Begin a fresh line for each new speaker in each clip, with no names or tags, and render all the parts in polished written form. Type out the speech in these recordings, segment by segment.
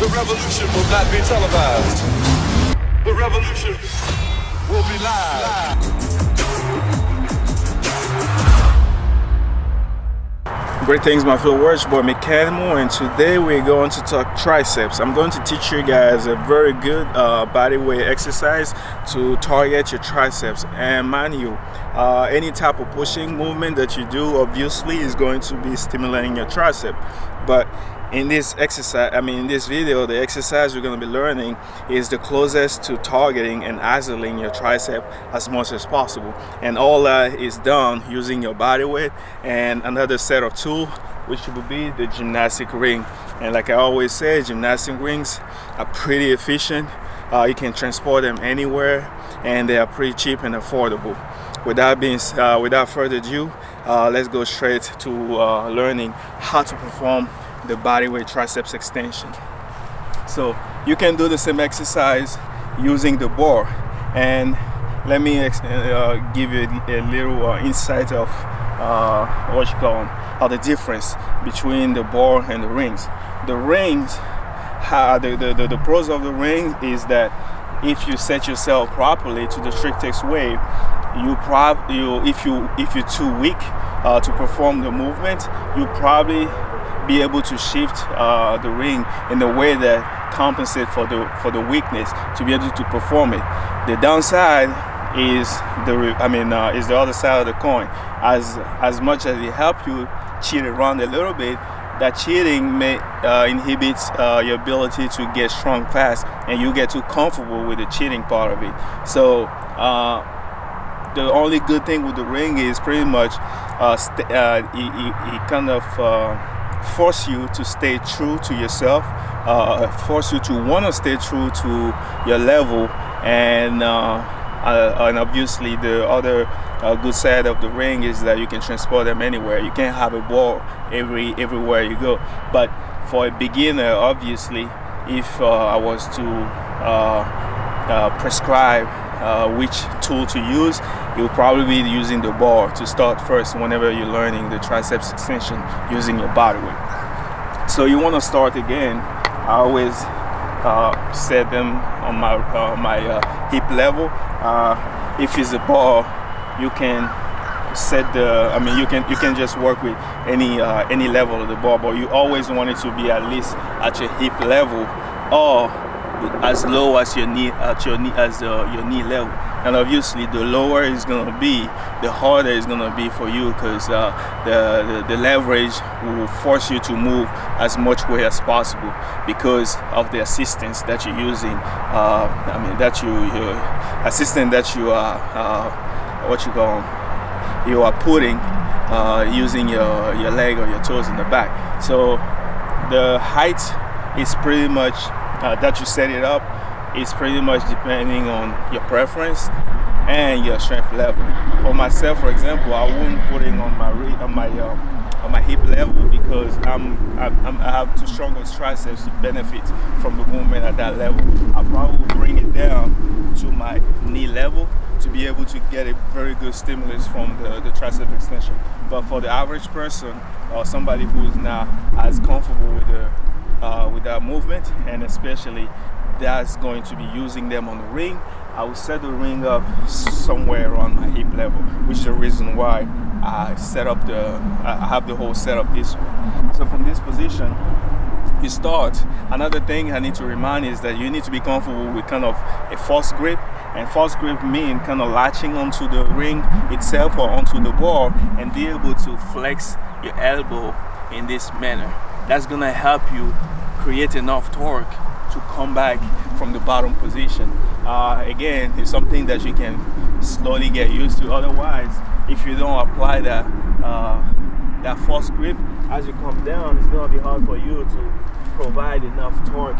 The revolution will not be televised. The revolution will be live.
Greetings, my fellow warriors, boy Meckanimal, and today we're going to talk triceps. I'm going to teach you guys a very good body weight exercise to target your triceps. And mind you, any type of pushing movement that you do obviously is going to be stimulating your tricep. But in this exercise, in this video, the exercise we're going to be learning is the closest to targeting and isolating your tricep as much as possible. And all that is done using your body weight and another set of tools, which will be the gymnastic ring. And like I always say, gymnastic rings are pretty efficient. You can transport them anywhere, and they are pretty cheap and affordable. Without further ado, let's go straight to learning how to perform the bodyweight triceps extension. So you can do the same exercise using the bar, and let me give you a little insight of the difference between the bar and the rings. The rings, the pros of the ring is that if you set yourself properly to the strictest way, if you're too weak to perform the movement, you probably be able to shift the ring in a way that compensates for the weakness to be able to perform it. The downside is is the other side of the coin. As much as it helps you cheat around a little bit, that cheating may inhibit your ability to get strong fast, and you get too comfortable with the cheating part of it. So the only good thing with the ring is pretty much it kind of force you to stay true to yourself, force you to want to stay true to your level, and obviously the other good side of the ring is that you can transport them anywhere. You can't have a ball everywhere you go. But for a beginner, obviously, if I was to prescribe which tool to use, you'll probably be using the bar to start first whenever you're learning the triceps extension using your body weight. So you want to start again. I always set them on my hip level. If it's a bar, you can set you can just work with any level of the bar, but you always want it to be at least at your hip level or as low as your knee knee level. And obviously the lower it's going to be, the harder it's going to be for you, because the leverage will force you to move as much weight as possible because of the assistance that you're using. Assistant that you are you are putting using your leg or your toes in the back. So the height is pretty much that you set it up is pretty much depending on your preference and your strength level. For myself, for example, I wouldn't put it on my hip level because I have too strong of triceps to benefit from the movement at that level. I'll probably bring it down to my knee level to be able to get a very good stimulus from the tricep extension. But for the average person or somebody who is not as comfortable with that movement, and especially that's going to be using them on the ring, I will set the ring up somewhere around my hip level, which is the reason why I have the whole setup this way. So from this position, you start. Another thing I need to remind is that you need to be comfortable with kind of a false grip, and false grip means kind of latching onto the ring itself or onto the bar and be able to flex your elbow in this manner. That's gonna help you create enough torque to come back from the bottom position. Again, it's something that you can slowly get used to. Otherwise, if you don't apply that false grip, as you come down, it's gonna be hard for you to provide enough torque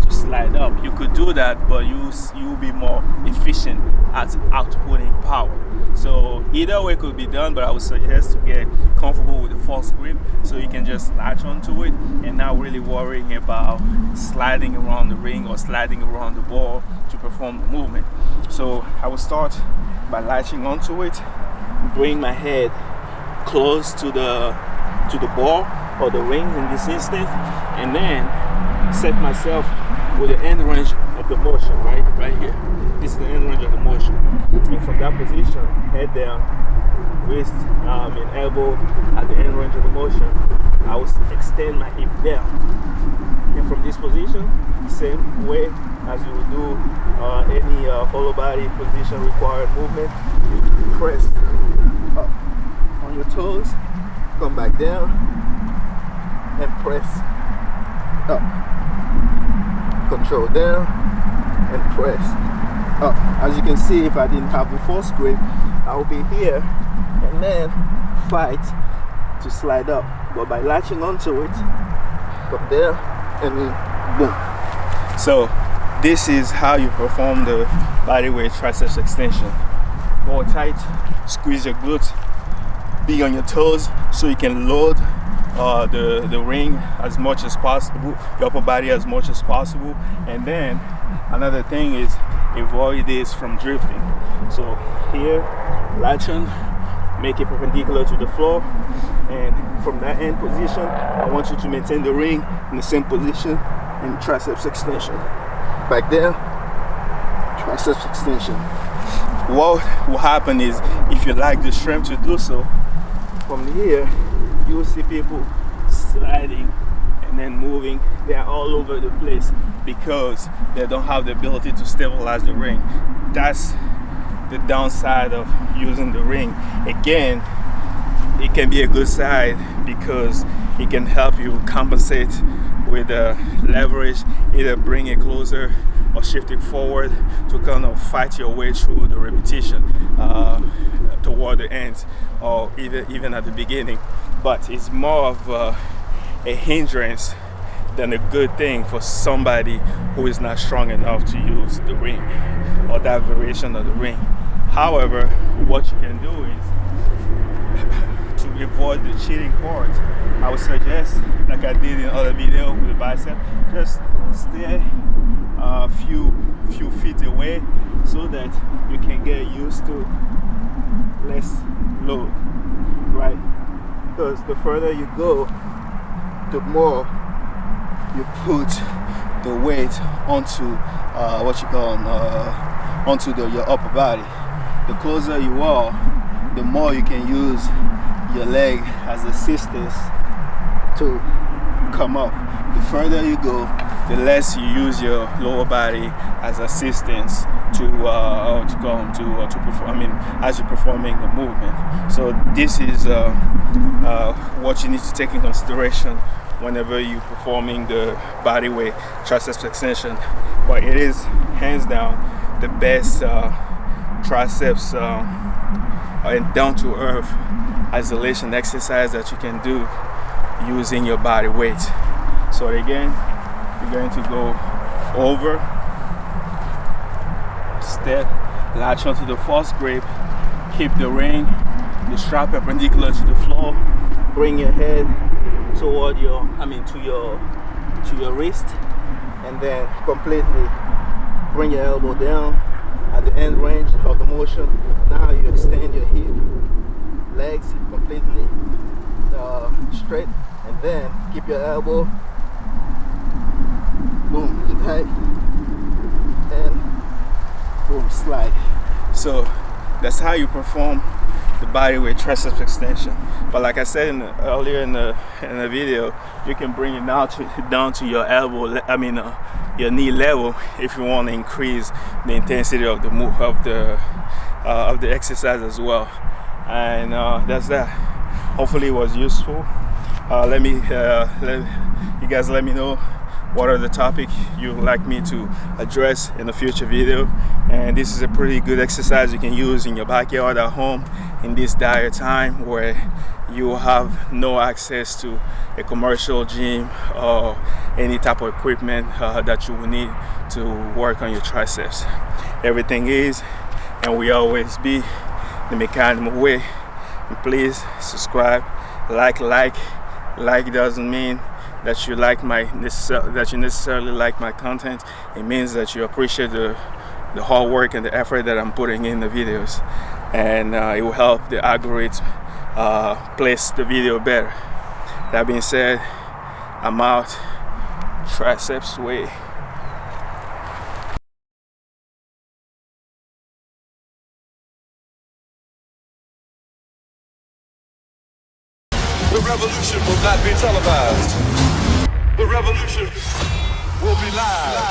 to slide up. You could do that, but you'll be more efficient at outputting power. So either way could be done, but I would suggest to get comfortable with the false grip so you can just latch onto it and not really worrying about sliding around the ring or sliding around the ball to perform the movement. So I will start by latching onto it, bring my head close to the ball or the ring in this instance, and then set myself with the end range of the motion, right here. This is the end range of the motion. And from that position, head down, wrist and elbow at the end range of the motion, I will extend my hip down. And from this position, same way as you would do any hollow body position required movement, you press up on your toes, come back down, and press up. Control down and press up. As you can see, if I didn't have the force grip, I would be here and then fight to slide up. But by latching onto it, come there and boom. So this is how you perform the bodyweight triceps extension. Hold tight, squeeze your glutes, be on your toes so you can load the ring as much as possible, your upper body as much as possible. And then another thing is avoid this from drifting. So here, latch on, make it perpendicular to the floor, and from that end position, I want you to maintain the ring in the same position in triceps extension. Back there, triceps extension. What will happen is, if you lack the strength to do so, from here, you will see people sliding and then moving. They are all over the place because they don't have the ability to stabilize the ring. That's the downside of using the ring. Again, it can be a good side because it can help you compensate with leverage, either bring it closer or shift it forward to kind of fight your way through the repetition toward the end, or even at the beginning. But it's more of a hindrance than a good thing for somebody who is not strong enough to use the ring or that variation of the ring. However, what you can do is to avoid the cheating part, I would suggest, like I did in other video with the bicep, just stay a few feet away so that you can get used to less load, right? Because the further you go, the more you put the weight onto onto your upper body. The closer you are, the more you can use your leg as assistance to come up. The further you go, the less you use your lower body as assistance to perform. I mean, as you're performing the movement. So this is what you need to take in consideration whenever you're performing the bodyweight triceps extension. But it is hands down the best triceps and down to earth isolation exercise that you can do using your body weight. So again, you're going to go over, step, latch onto the false grip, keep the ring, the strap perpendicular to the floor, bring your head toward to your wrist, and then completely bring your elbow down at the end range of the motion. Now you extend your hip, legs completely straight, and then keep your elbow, boom, tight, and boom, slide. So that's how you perform the bodyweight triceps extension. But like I said earlier in the video, you can bring it down to your elbow, your knee level, if you want to increase the intensity of the exercise as well. And that's that. Hopefully it was useful. You guys let me know what are the topics you would like me to address in a future video. And this is a pretty good exercise you can use in your backyard at home in this dire time where you have no access to a commercial gym or any type of equipment that you will need to work on your triceps. Everything is and will always be the Meckanimal way. And please subscribe, like doesn't mean that you necessarily like my content. It means that you appreciate the hard work and the effort that I'm putting in the videos, and it will help the algorithm place the video better. That being said, I'm out. triceps way.
The revolution will not be televised. The revolution will be live.